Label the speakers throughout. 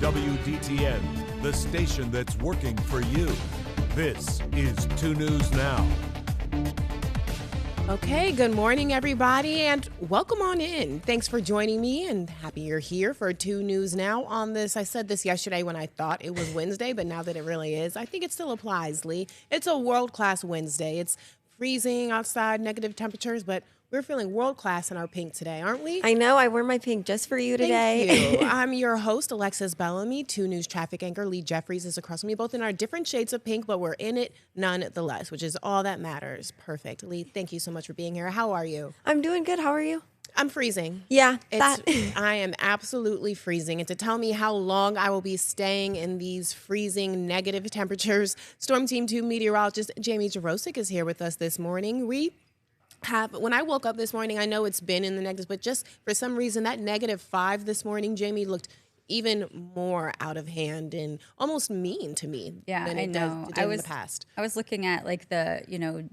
Speaker 1: WDTN, the station that's working for you. This is 2 News Now.
Speaker 2: Okay, good morning, everybody, and welcome on in. Thanks for joining me, and happy you're here for 2 News Now on this. I said this yesterday when I thought it was Wednesday, but now that it really is, I think it still applies, Lee. It's a world-class Wednesday. It's freezing outside, negative temperatures, but we're feeling world-class in our pink today, aren't we?
Speaker 3: I know. I wear my pink just for you today.
Speaker 2: Thank you. I'm your host, Alexis Bellamy. 2 News traffic anchor Lee Jeffries is across from me, both in our different shades of pink, but we're in it nonetheless, which is all that matters. Perfect. Lee, thank you so much for being here. How are you?
Speaker 3: I'm doing good. How are you?
Speaker 2: I'm freezing.
Speaker 3: Yeah,
Speaker 2: I am absolutely freezing. And to tell me how long I will be staying in these freezing negative temperatures, Storm Team 2 meteorologist Jamie Jarosik is here with us this morning. When I woke up this morning, I know it's been in the negatives, but just for some reason, that -5 this morning, Jamie, looked even more out of hand and almost mean to me than it did in the past.
Speaker 4: I was looking at like the,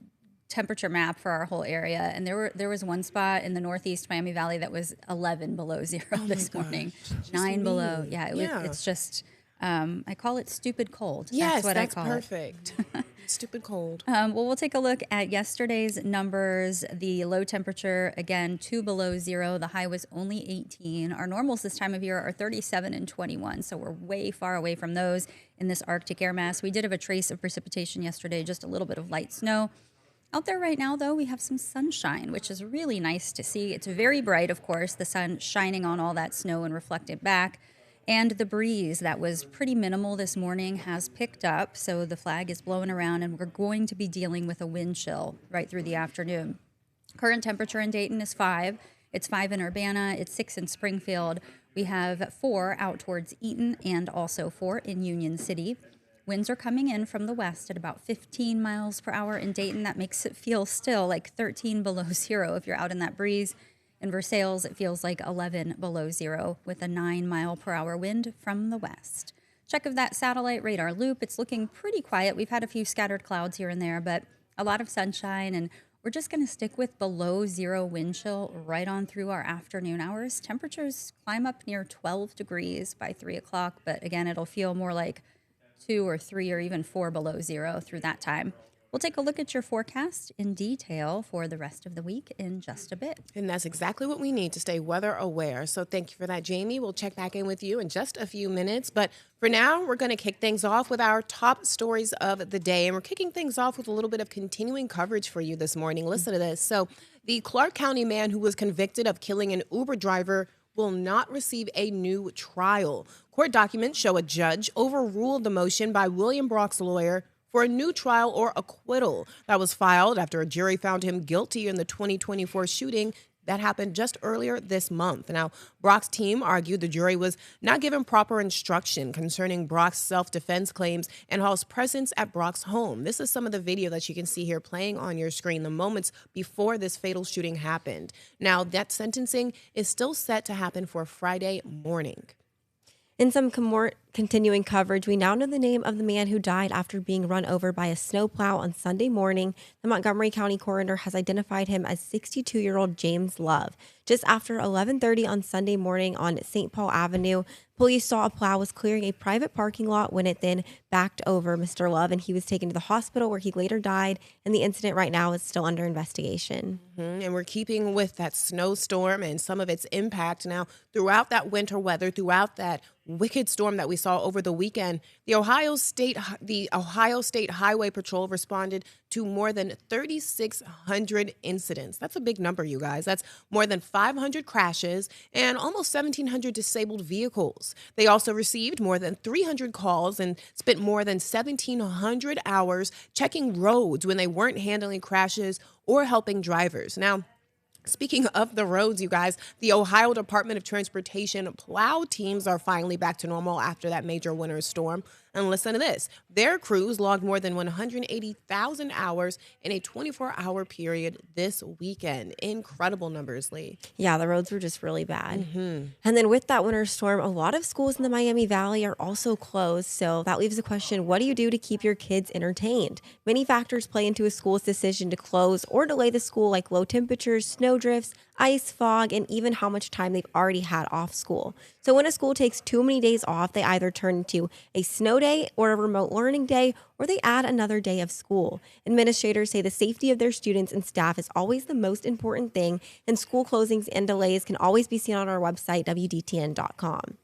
Speaker 4: temperature map for our whole area, and there was one spot in the northeast Miami Valley that was 11 below zero this morning. 9 below. It's just I call it stupid cold.
Speaker 2: Yes,
Speaker 4: that's what
Speaker 2: that's
Speaker 4: I call
Speaker 2: perfect. Stupid cold.
Speaker 4: Well, we'll take a look at yesterday's numbers. The low temperature, again, 2 below zero. The high was only 18. Our normals this time of year are 37 and 21, so we're way far away from those in this Arctic air mass. We did have a trace of precipitation yesterday, just a little bit of light snow. Out there right now, though, we have some sunshine, which is really nice to see. It's very bright, of course, the sun shining on all that snow and reflected back. And the breeze that was pretty minimal this morning has picked up, so the flag is blowing around, and we're going to be dealing with a wind chill right through the afternoon. Current temperature in Dayton is 5. It's 5 in Urbana. It's 6 in Springfield. We have 4 out towards Eaton and also 4 in Union City. Winds are coming in from the west at about 15 miles per hour in Dayton. That makes it feel still like 13 below zero if you're out in that breeze. In Versailles, it feels like 11 below zero with a 9-mile-per-hour wind from the west. Check of that satellite radar loop. It's looking pretty quiet. We've had a few scattered clouds here and there, but a lot of sunshine, and we're just going to stick with below zero wind chill right on through our afternoon hours. Temperatures climb up near 12 degrees by 3 o'clock, but again, it'll feel more like 2 or 3 or even 4 below zero through that time. We'll take a look at your forecast in detail for the rest of the week in just a bit.
Speaker 2: And that's exactly what we need to stay weather aware. So thank you for that, Jamie. We'll check back in with you in just a few minutes. But for now, we're going to kick things off with our top stories of the day. And we're kicking things off with a little bit of continuing coverage for you this morning. Listen to this. So the Clark County man who was convicted of killing an Uber driver will not receive a new trial. Court documents show a judge overruled the motion by William Brock's lawyer for a new trial or acquittal that was filed after a jury found him guilty in the 2024 shooting that happened just earlier this month. Now, Brock's team argued the jury was not given proper instruction concerning Brock's self-defense claims and Hall's presence at Brock's home. This is some of the video that you can see here playing on your screen, the moments before this fatal shooting happened. Now, that sentencing is still set to happen for Friday morning.
Speaker 3: In some more continuing coverage, we now know the name of the man who died after being run over by a snowplow on Sunday morning. The Montgomery County coroner has identified him as 62-year-old James Love. Just after 11:30 on Sunday morning on St. Paul Avenue, police saw a plow was clearing a private parking lot when it then backed over Mr. Love, and he was taken to the hospital where he later died, and the incident right now is still under investigation.
Speaker 2: And we're keeping with that snowstorm and some of its impact. Now, throughout that winter weather, throughout that wicked storm that we saw over the weekend, the Ohio State Highway Patrol responded to more than 3,600 incidents. That's a big number, you guys. That's more than 500 crashes and almost 1,700 disabled vehicles. They also received more than 300 calls and spent more than 1,700 hours checking roads when they weren't handling crashes or helping drivers. Now, speaking of the roads, you guys, the Ohio Department of Transportation plow teams are finally back to normal after that major winter storm. And listen to this. Their crews logged more than 180,000 hours in a 24-hour period this weekend. Incredible numbers, Lee.
Speaker 3: Yeah, the roads were just really bad. And then with that winter storm, a lot of schools in the Miami Valley are also closed. So that leaves the question, what do you do to keep your kids entertained? Many factors play into a school's decision to close or delay the school, like low temperatures, snow drifts, ice, fog, and even how much time they've already had off school. So when a school takes too many days off, they either turn into a snow day or a remote learning day, or they add another day of school. Administrators say the safety of their students and staff is always the most important thing, and school closings and delays can always be seen on our website, WDTN.com.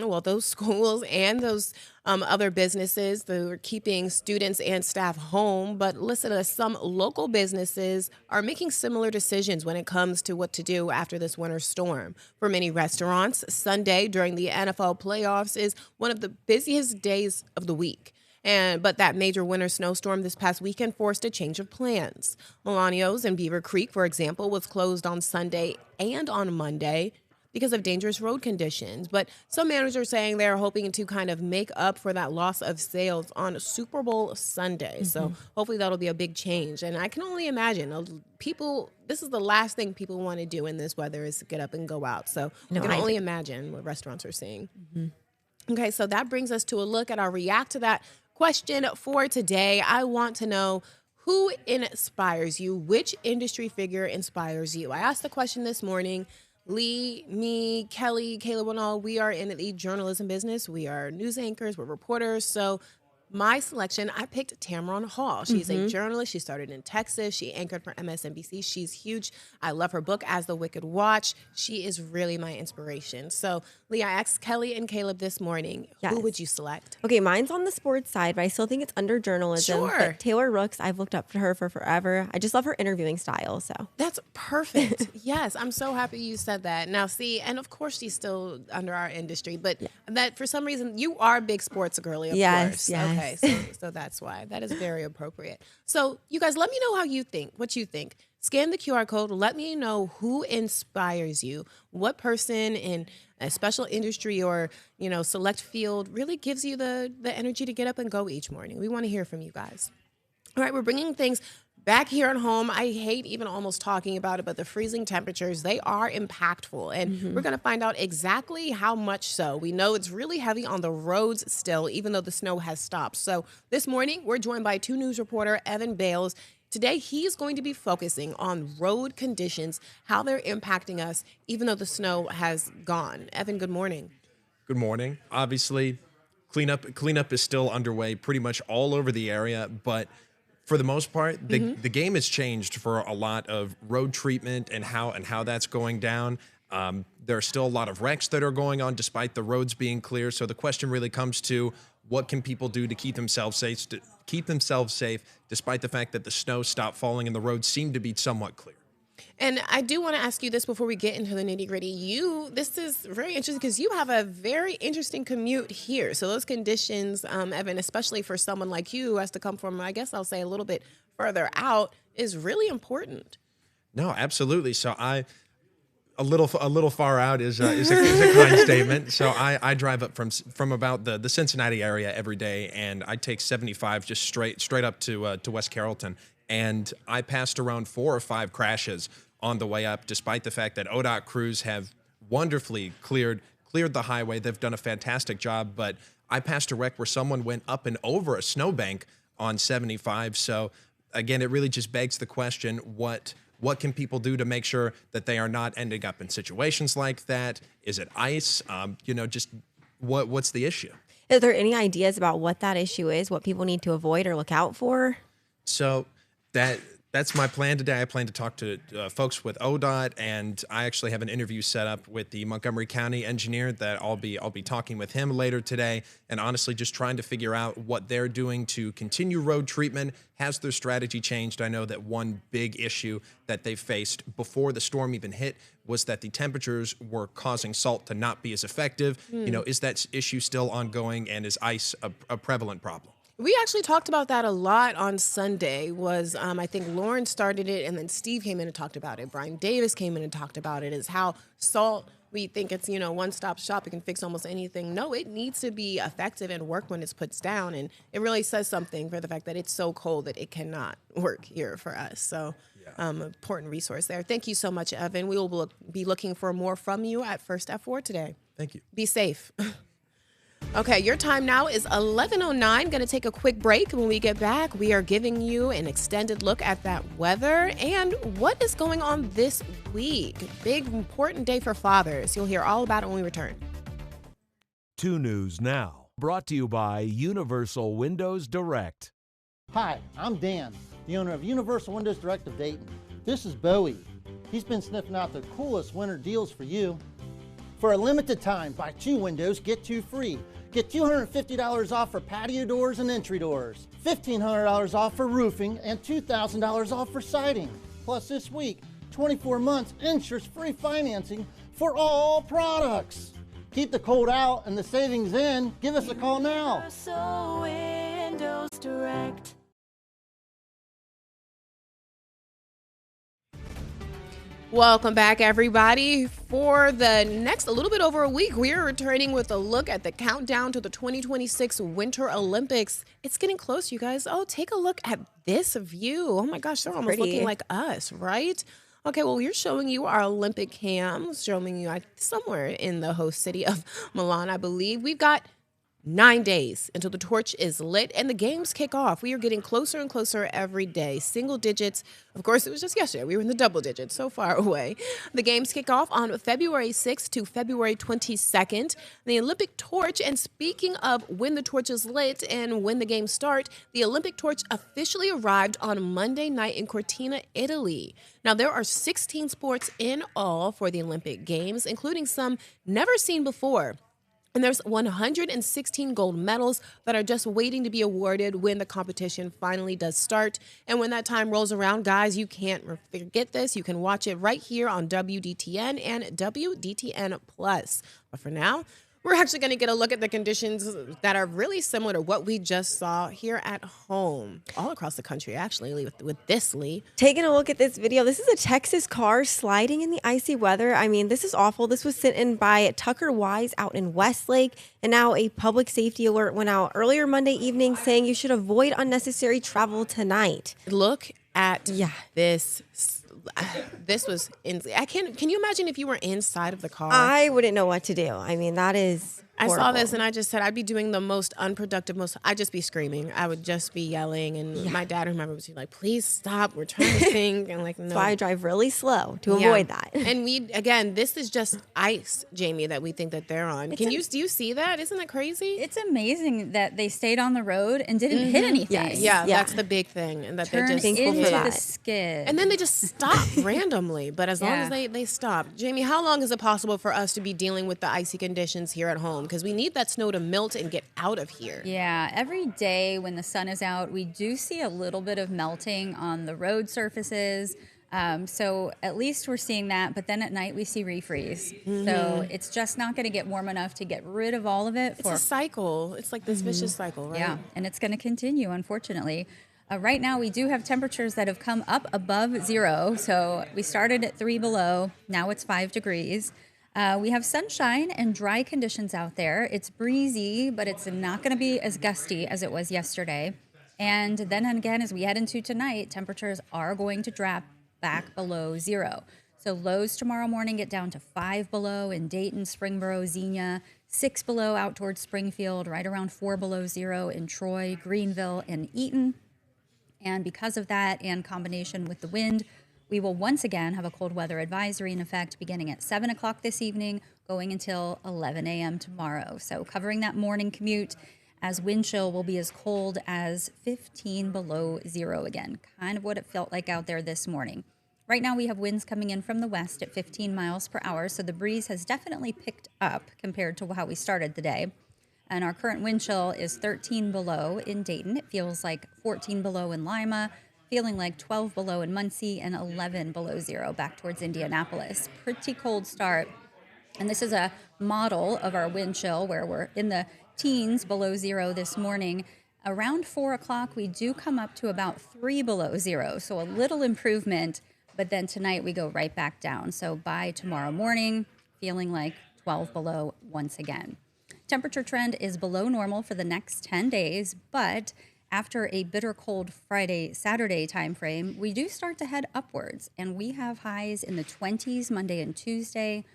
Speaker 2: Well, those schools and those other businesses, they're keeping students and staff home. But listen, some local businesses are making similar decisions when it comes to what to do after this winter storm. For many restaurants, Sunday during the NFL playoffs is one of the busiest days of the week. But that major winter snowstorm this past weekend forced a change of plans. Melanios in Beaver Creek, for example, was closed on Sunday and on Monday because of dangerous road conditions. But some managers are saying they're hoping to kind of make up for that loss of sales on Super Bowl Sunday. So hopefully that'll be a big change. And I can only imagine this is the last thing people want to do in this weather is to get up and go out. So I can only imagine what restaurants are seeing. Okay, so that brings us to a look at our React to That question for today. I want to know, who inspires you? Which industry figure inspires you? I asked the question this morning. Lee, me, Kelly, Caleb, and all, we are in the journalism business. We are news anchors, we're reporters. So my selection, I picked Tamron Hall. She's a journalist. She started in Texas. She anchored for MSNBC. She's huge. I love her book, As the Wicked Watch. She is really my inspiration. So, Lee, I asked Kelly and Caleb this morning, who would you select?
Speaker 3: Okay, mine's on the sports side, but I still think it's under journalism.
Speaker 2: Sure.
Speaker 3: But Taylor Rooks, I've looked up to her for forever. I just love her interviewing style. So
Speaker 2: That's perfect. Yes, I'm so happy you said that. Now, see, and of course she's still under our industry, but that for some reason, you are a big sports girly, of course.
Speaker 3: Yes.
Speaker 2: Okay, so that's why. That is very appropriate. So you guys, let me know what you think. Scan the QR code. Let me know who inspires you. What person in a special industry or, select field really gives you the energy to get up and go each morning. We want to hear from you guys. All right, we're bringing things back here at home. I hate even almost talking about it, but the freezing temperatures, they are impactful. And we're going to find out exactly how much so. We know it's really heavy on the roads still, even though the snow has stopped. So this morning, we're joined by 2 News reporter Evan Bales. Today, he's going to be focusing on road conditions, how they're impacting us, even though the snow has gone. Evan, good morning.
Speaker 5: Good morning. Obviously, cleanup is still underway pretty much all over the area, but for the most part, the game has changed for a lot of road treatment and how that's going down. There are still a lot of wrecks that are going on despite the roads being clear. So the question really comes to, what can people do to keep themselves safe despite the fact that the snow stopped falling and the roads seem to be somewhat clear?
Speaker 2: And I do want to ask you this before we get into the nitty gritty. This is very interesting because you have a very interesting commute here. So those conditions, Evan, especially for someone like you who has to come from, I guess I'll say a little bit further out, is really important.
Speaker 5: No, absolutely. So a little far out is a kind statement. So I drive up from about the Cincinnati area every day, and I take 75 just straight up to West Carrollton. And I passed around 4 or 5 crashes on the way up, despite the fact that ODOT crews have wonderfully cleared the highway. They've done a fantastic job, but I passed a wreck where someone went up and over a snowbank on 75. So again, it really just begs the question, what can people do to make sure that they are not ending up in situations like that? Is it ice? Just what's the issue?
Speaker 3: Is there any ideas about what that issue is, what people need to avoid or look out for?
Speaker 5: So that's my plan today. I plan to talk to folks with ODOT, and I actually have an interview set up with the Montgomery County engineer that I'll be talking with him later today, and honestly just trying to figure out what they're doing to continue road treatment. Has their strategy changed? I know that one big issue that they faced before the storm even hit was that the temperatures were causing salt to not be as effective. Is that issue still ongoing, and is ice a prevalent problem?
Speaker 2: We actually talked about that a lot on Sunday. I think Lauren started it, and then Steve came in and talked about it. Brian Davis came in and talked about it, is how salt, we think it's, one-stop shop. It can fix almost anything. No, it needs to be effective and work when it's put down. And it really says something for the fact that it's so cold that it cannot work here for us. So important resource there. Thank you so much, Evan. We will be looking for more from you at First F4 today.
Speaker 5: Thank you.
Speaker 2: Be safe. Okay, your time now is 11:09. Going to take a quick break. When we get back, we are giving you an extended look at that weather and what is going on this week. Big, important day for fathers. You'll hear all about it when we return.
Speaker 1: 2 News Now, brought to you by Universal Windows Direct.
Speaker 6: Hi, I'm Dan, the owner of Universal Windows Direct of Dayton. This is Bowie. He's been sniffing out the coolest winter deals for you. For a limited time, buy 2 windows, get 2 free. Get $250 off for patio doors and entry doors, $1,500 off for roofing, and $2,000 off for siding. Plus this week, 24 months interest-free financing for all products. Keep the cold out and the savings in. Give us a call now.
Speaker 7: Universal Windows Direct.
Speaker 2: Welcome back, everybody. For the next a little bit over a week, we are returning with a look at the countdown to the 2026 Winter Olympics. It's getting close, you guys. Oh, take a look at this view. Oh my gosh, they're almost
Speaker 3: pretty.
Speaker 2: looking like us, right? Okay, well, we're showing you our Olympic cams, showing you somewhere in the host city of Milan, I believe. We've got 9 days until the torch is lit and the games kick off. We are getting closer and closer every day. Single digits. Of course, it was just yesterday. We were in the double digits, so far away. The games kick off on February 6th to February 22nd. The Olympic torch, and speaking of when the torch is lit and when the games start, the Olympic torch officially arrived on Monday night in Cortina, Italy. Now, there are 16 sports in all for the Olympic Games, including some never seen before. And there's 116 gold medals that are just waiting to be awarded when the competition finally does start. And when that time rolls around, guys, you can't forget this. You can watch it right here on WDTN and WDTN Plus. But for now, we're actually going to get a look at the conditions that are really similar to what we just saw here at home, all across the country, actually, with this, Lee.
Speaker 3: Taking a look at this video, this is a Texas car sliding in the icy weather. I mean, this is awful. This was sent in by Tucker Wise out in Westlake, and now a public safety alert went out earlier Monday evening saying you should avoid unnecessary travel tonight.
Speaker 2: Look at this. This was can you imagine if you were inside of the car?
Speaker 3: I wouldn't know what to do. I mean, that is horrible.
Speaker 2: I saw this and I just said I'd be doing the most unproductive, I'd just be screaming. I would just be yelling, and my dad, remember, was like, "Please stop. We're trying to think." And like, no.
Speaker 3: That's why I drive really slow to avoid that.
Speaker 2: And this is just ice, Jamie, that we think that they're on. Do you see that? Isn't that crazy?
Speaker 4: It's amazing that they stayed on the road and didn't hit anything.
Speaker 2: Yeah, that's the big thing, and that
Speaker 4: Turned
Speaker 2: they just
Speaker 4: into
Speaker 3: for that.
Speaker 4: the skid.
Speaker 2: And then they just stop randomly. But as long as they stop. Jamie, how long is it possible for us to be dealing with the icy conditions here at home? Because we need that snow to melt and get out of here.
Speaker 4: Yeah, every day when the sun is out, we do see a little bit of melting on the road surfaces. So at least we're seeing that. But then at night we see refreeze. So it's just not going to get warm enough to get rid of all of it.
Speaker 2: It's a cycle. It's like this vicious cycle, right?
Speaker 4: Yeah, and it's going to continue, unfortunately. Right now, we do have temperatures that have come up above 0. So we started at 3 below. Now it's 5 degrees. We have sunshine and dry conditions out there. It's breezy, but it's not going to be as gusty as it was yesterday. And then again, as we head into tonight, temperatures are going to drop back below 0. So lows tomorrow morning get down to 5 below in Dayton, Springboro, Xenia, 6 below out towards Springfield, right around 4 below 0 in Troy, Greenville, and Eaton. And because of that, and combination with the wind, we will once again have a cold weather advisory in effect beginning at 7 o'clock this evening, going until 11 a.m. tomorrow. So covering that morning commute, as wind chill will be as cold as 15 below 0 again, kind of what it felt like out there this morning. Right now we have winds coming in from the west at 15 miles per hour, so the breeze has definitely picked up compared to how we started the day. And our current wind chill is 13 below in Dayton. It feels like 14 below in Lima, feeling like 12 below in Muncie, and 11 below 0 back towards Indianapolis. Pretty cold start. And this is a model of our wind chill where we're in the teens below 0 this morning. Around 4 o'clock, we do come up to about 3 below 0, so a little improvement. But then tonight we go right back down. So by tomorrow morning, feeling like 12 below once again. Temperature trend is below normal for the next 10 days, but after a bitter cold Friday, Saturday timeframe, we do start to head upwards, and we have highs in the 20s Monday and Tuesday,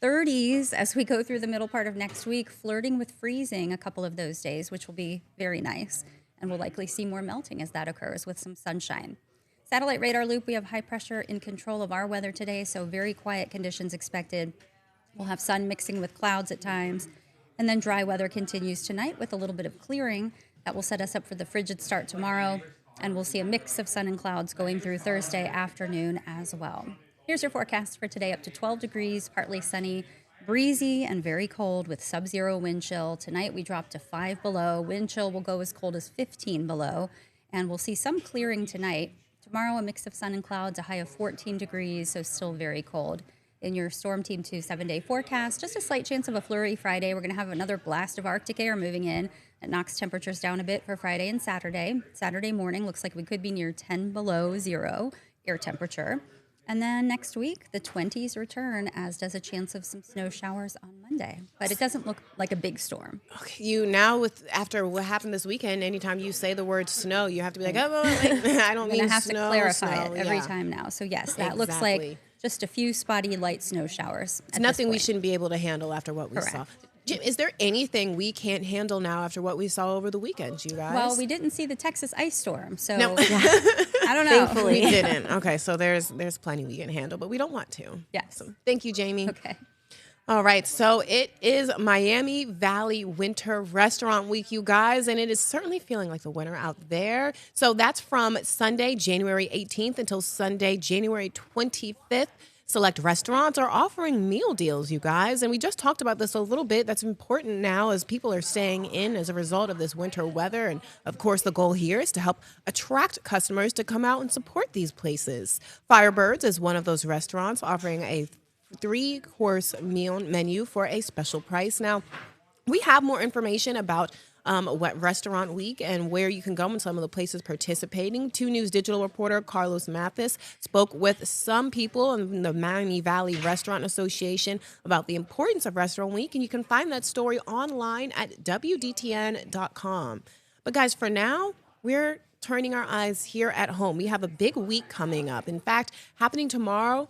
Speaker 4: 30s as we go through the middle part of next week, flirting with freezing a couple of those days, which will be very nice, and we'll likely see more melting as that occurs with some sunshine. Satellite radar loop, we have high pressure in control of our weather today, so very quiet conditions expected. We'll have sun mixing with clouds at times. And then dry weather continues tonight with a little bit of clearing. That will set us up for the frigid start tomorrow. And we'll see a mix of sun and clouds going through Thursday afternoon as well. Here's your forecast for today: up to 12 degrees, partly sunny, breezy and very cold with sub-zero wind chill. Tonight we drop to 5 below. Wind chill will go as cold as 15 below. And we'll see some clearing tonight. Tomorrow a mix of sun and clouds, a high of 14 degrees, so still very cold. In your Storm Team 2 7-day forecast, just a slight chance of a flurry Friday. We're going to have another blast of Arctic air moving in. It knocks temperatures down a bit for Friday and Saturday. Saturday morning looks like we could be near 10 below zero air temperature. And then next week, the 20s return, as does a chance of some snow showers on Monday. But it doesn't look like a big storm.
Speaker 2: Okay, you now, after what happened this weekend, anytime you say the word snow, you have to be like, oh, I don't mean
Speaker 4: have
Speaker 2: snow.
Speaker 4: to clarify
Speaker 2: snow.
Speaker 4: it every
Speaker 2: Yeah.
Speaker 4: time now. So yes, that looks like just a few spotty light snow showers.
Speaker 2: It's nothing we shouldn't be able to handle after what we saw. Jim, is there anything we can't handle now after what we saw over the weekend, you guys?
Speaker 4: Well, we didn't see the Texas ice storm, so
Speaker 2: No.
Speaker 4: I don't know.
Speaker 3: Thankfully.
Speaker 2: we didn't. Okay, so there's plenty we can handle, but we don't want to.
Speaker 4: Yes.
Speaker 2: So thank you, Jamie.
Speaker 4: Okay.
Speaker 2: All right, so it is Miami Valley Winter Restaurant Week, you guys, and it is certainly feeling like the winter out there. So that's from Sunday, January 18th until Sunday, January 25th. Select restaurants are offering meal deals, you guys, and we just talked about this a little bit. That's important now as people are staying in as a result of this winter weather. And of course, the goal here is to help attract customers to come out and support these places. Firebirds is one of those restaurants offering a 3-course meal menu for a special price. Now, we have more information about what Restaurant Week and where you can go and some of the places participating. 2 News digital reporter Carlos Mathis spoke with some people in the Miami Valley Restaurant Association about the importance of Restaurant Week, and you can find that story online at WDTN.com. But guys, for now, we're turning our eyes here at home. We have a big week coming up. In fact, happening tomorrow,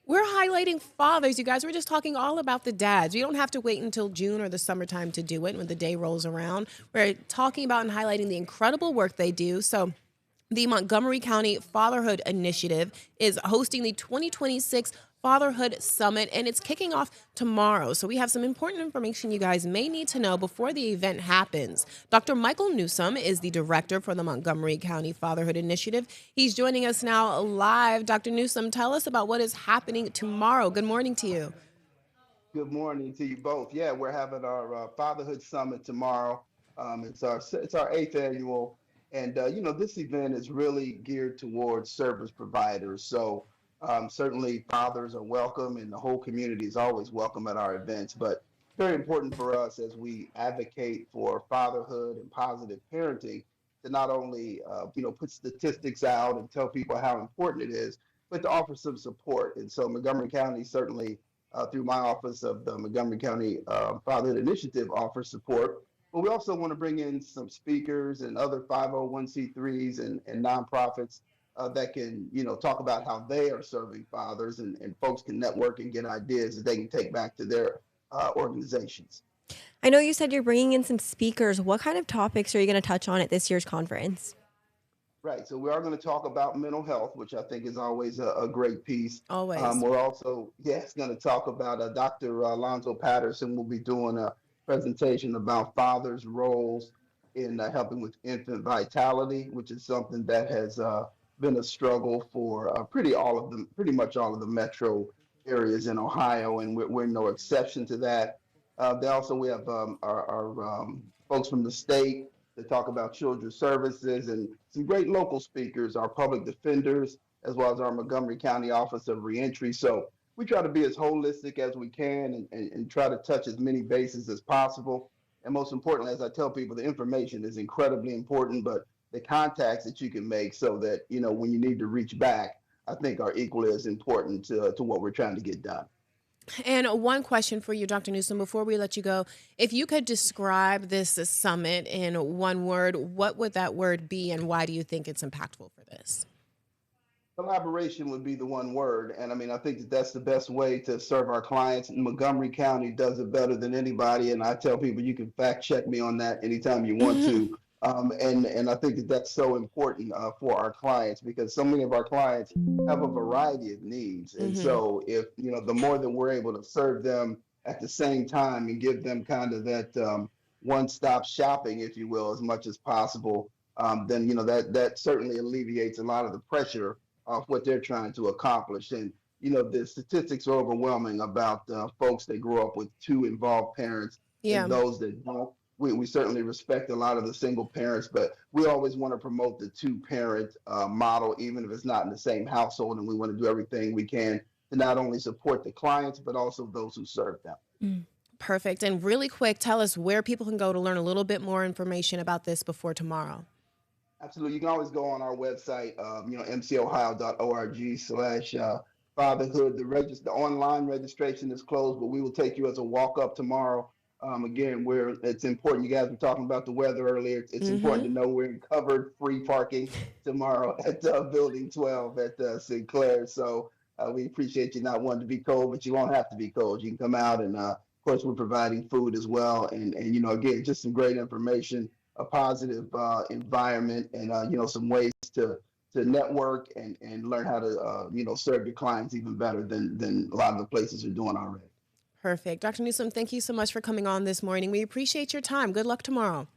Speaker 2: we're highlighting fathers, you guys. We're just talking all about the dads. You don't have to wait until June or the summertime to do it when the day rolls around. We're talking about and highlighting the incredible work they do. So the Montgomery County Fatherhood Initiative is hosting the 2026 Fatherhood Summit, and it's kicking off tomorrow. So we have some important information you guys may need to know before the event happens. Dr. Michael Newsom is the director for the Montgomery County Fatherhood Initiative. He's joining us now live. Dr. Newsom, tell us about what is happening tomorrow. Good morning to you.
Speaker 8: Good morning to you both. Yeah, we're having our Fatherhood Summit tomorrow. It's our 8th annual, and this event is really geared towards service providers. So certainly fathers are welcome, and the whole community is always welcome at our events. But very important for us as we advocate for fatherhood and positive parenting to not only put statistics out and tell people how important it is, but to offer some support. And so Montgomery County certainly, through my office of the Montgomery County Fatherhood Initiative, offers support. But we also want to bring in some speakers and other 501c3s and nonprofits that can, talk about how they are serving fathers, and folks can network and get ideas that they can take back to their organizations.
Speaker 3: I know you said you're bringing in some speakers. What kind of topics are you going to touch on at this year's conference?
Speaker 8: Right. So we are going to talk about mental health, which I think is always a great piece.
Speaker 2: Always.
Speaker 8: We're also, going to talk about Dr. Alonzo Patterson will be doing a presentation about fathers' roles in helping with infant vitality, which is something that has been a struggle for pretty much all of the metro areas in Ohio, and we're no exception to that. We have our folks from the state to talk about children's services, and some great local speakers, our public defenders, as well as our Montgomery County Office of Reentry. So we try to be as holistic as we can and try to touch as many bases as possible. And most importantly, as I tell people, the information is incredibly important, but the contacts that you can make so that, when you need to reach back, I think are equally as important to what we're trying to get done.
Speaker 2: And one question for you, Dr. Newsom, before we let you go. If you could describe this summit in one word, what would that word be, and why do you think it's impactful for this?
Speaker 8: Collaboration would be the one word. And I think that's the best way to serve our clients. And Montgomery County does it better than anybody. And I tell people you can fact check me on that anytime you want to. And I think that's so important for our clients, because so many of our clients have a variety of needs. And so if, the more that we're able to serve them at the same time and give them kind of that one-stop shopping, if you will, as much as possible, then that certainly alleviates a lot of the pressure of what they're trying to accomplish. And the statistics are overwhelming about folks that grow up with two involved parents
Speaker 2: Yeah.
Speaker 8: and those that don't. We certainly respect a lot of the single parents, but we always want to promote the two-parent model, even if it's not in the same household. And we want to do everything we can to not only support the clients, but also those who serve them.
Speaker 2: Perfect. And really quick, tell us where people can go to learn a little bit more information about this before tomorrow.
Speaker 8: Absolutely. You can always go on our website, mcohio.org/fatherhood. The online registration is closed, but we will take you as a walk-up tomorrow. Again, it's important. You guys were talking about the weather earlier. It's important to know we're in covered free parking tomorrow at Building 12 at Sinclair. So we appreciate you not wanting to be cold, but you won't have to be cold. You can come out, and of course, we're providing food as well. And again, just some great information, a positive environment, and some ways to network and learn how to serve your clients even better than a lot of the places are doing already.
Speaker 2: Perfect. Dr. Newsom, thank you so much for coming on this morning. We appreciate your time. Good luck tomorrow.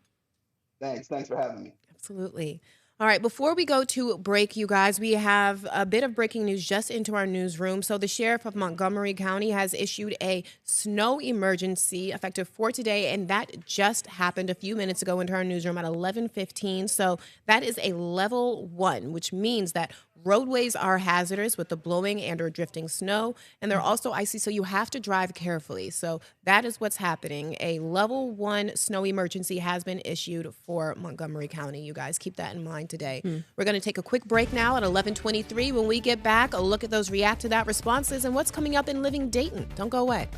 Speaker 8: Thanks for having me.
Speaker 2: Absolutely. All right, before we go to break, you guys, we have a bit of breaking news just into our newsroom. So the sheriff of Montgomery County has issued a snow emergency effective for today, and that just happened a few minutes ago into our newsroom at 11:15. So that is a level 1, which means that roadways are hazardous with the blowing and or drifting snow, and they're also icy, so you have to drive carefully. So that is what's happening. A level 1 snow emergency has been issued for Montgomery County. You guys keep that in mind today. We're going to take a quick break now at 11:23. When we get back, a look at those React to That responses and what's coming up in Living Dayton. Don't go away.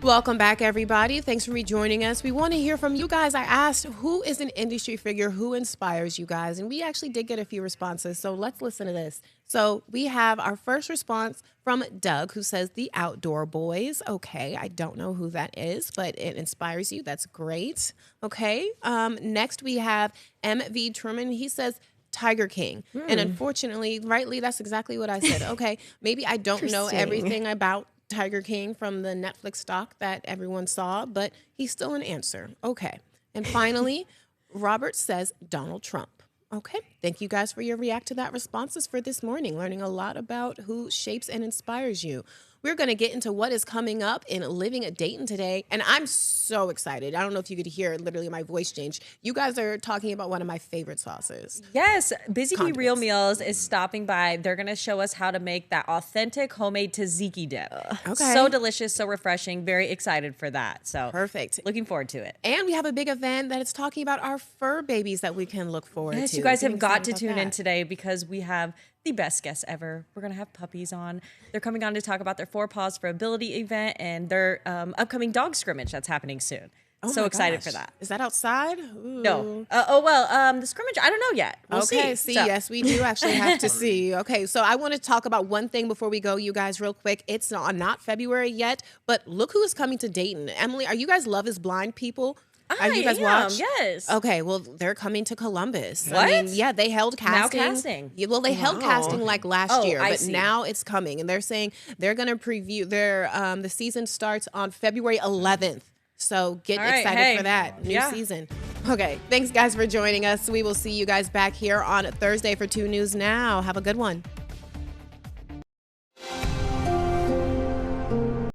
Speaker 2: Welcome back, everybody. Thanks for rejoining us. We want to hear from you guys. I asked, who is an industry figure who inspires you guys? And we actually did get a few responses, so let's listen to this. So we have our first response from Doug, who says the Outdoor Boys. Okay, I don't know who that is, but it inspires you. That's great. Okay, next we have MV Truman. He says Tiger King. And unfortunately, rightly, that's exactly what I said. Okay, maybe I don't know everything about Tiger King from the Netflix doc that everyone saw, but he's still an answer. Okay. And finally, Robert says Donald Trump. Okay. Thank you guys for your React to That responses for this morning, learning a lot about who shapes and inspires you. We're going to get into what is coming up in Living at Dayton today, and I'm so excited. I don't know if you could hear literally my voice change. You guys are talking about one of my favorite sauces.
Speaker 9: Yes, Busy Bee
Speaker 2: Condiments.
Speaker 9: Real Meals is stopping by. They're going to show us how to make that authentic homemade tzatziki dip.
Speaker 2: Okay.
Speaker 9: So delicious, so refreshing. Very excited for that. So
Speaker 2: Perfect.
Speaker 9: looking forward to it.
Speaker 2: And we have a big event that is talking about our fur babies that we can look forward
Speaker 9: Yes,
Speaker 2: to.
Speaker 9: you guys
Speaker 2: Getting
Speaker 9: have got to
Speaker 2: excited
Speaker 9: tune
Speaker 2: about
Speaker 9: in
Speaker 2: that.
Speaker 9: today because we have the best guests ever. We're going to have puppies on. They're coming on to talk about their 4 Paws for Ability event and their upcoming dog scrimmage that's happening soon.
Speaker 2: Oh
Speaker 9: so
Speaker 2: my
Speaker 9: excited
Speaker 2: gosh.
Speaker 9: for that.
Speaker 2: Is that outside? Ooh.
Speaker 9: No. The scrimmage, I don't know yet. We'll
Speaker 2: Okay,
Speaker 9: see.
Speaker 2: yes, we do actually have to see. Okay, so I want to talk about one thing before we go, you guys, real quick. It's not February yet, but look who is coming to Dayton. Emily, are you guys Love is Blind people? Are you guys watch?
Speaker 9: Yes.
Speaker 2: Okay, well, they're coming to Columbus.
Speaker 9: What?
Speaker 2: I mean, yeah, they held casting.
Speaker 9: Now casting.
Speaker 2: Yeah, well, they held casting like last year,
Speaker 9: I
Speaker 2: but
Speaker 9: see.
Speaker 2: now it's coming, and they're saying they're going to preview their the season starts on February 11th. So get
Speaker 9: All right,
Speaker 2: excited
Speaker 9: hey.
Speaker 2: for that new
Speaker 9: Yeah.
Speaker 2: season. Okay, thanks guys for joining us. We will see you guys back here on Thursday for 2 News Now. Have a good one.